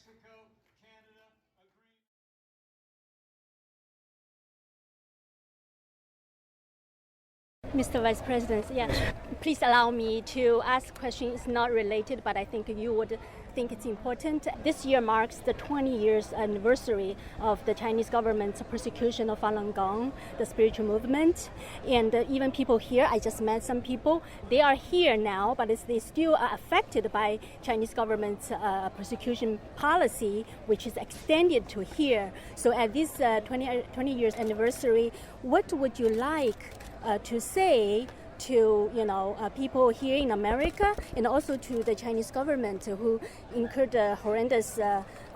Mexico, Canada agree. Mr. Vice President, please allow me to ask a question. It's not related, but I think you would think it's important. This year marks the 20 years anniversary of the Chinese government's persecution of Falun Gong, the spiritual movement. And even people here, I just met some people, they are here now, but they still are affected by Chinese government's persecution policy, which is extended to here. So at this 20 years anniversary, what would you like to say to people here in America and also to the Chinese government who incurred a horrendous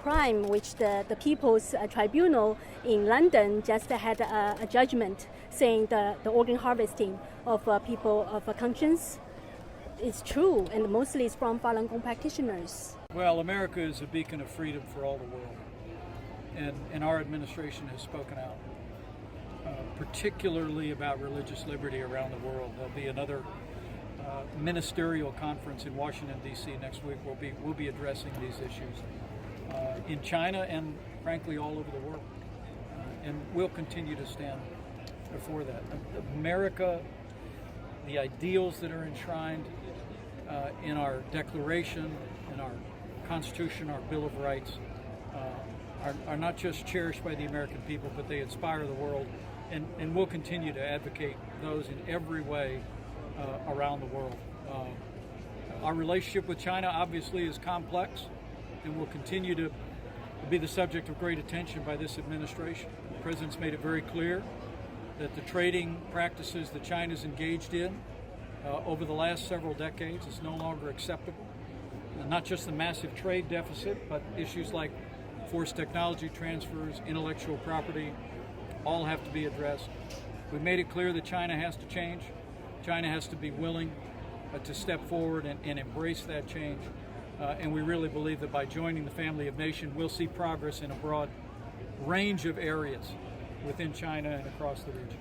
crime, which the People's Tribunal in London just had a judgment saying the organ harvesting of people of conscience is true, and mostly it's from Falun Gong practitioners. Well, America is a beacon of freedom for all the world, and our administration has spoken out. Particularly about religious liberty around the world. There'll be another ministerial conference in Washington, D.C. next week. We'll be addressing these issues in China and, frankly, all over the world. And we'll continue to stand for that. America, the ideals that are enshrined in our Declaration, in our Constitution, our Bill of Rights, are not just cherished by the American people, but they inspire the world. And we'll continue to advocate those in every way around the world. Our relationship with China obviously is complex and will continue to be the subject of great attention by this administration. The President's made it very clear that the trading practices that China's engaged in over the last several decades is no longer acceptable. Not just the massive trade deficit, but issues like forced technology transfers, intellectual property, all have to be addressed. We've made it clear that China has to change. China has to be willing to step forward and embrace that change. And we really believe that by joining the family of nations, we'll see progress in a broad range of areas within China and across the region.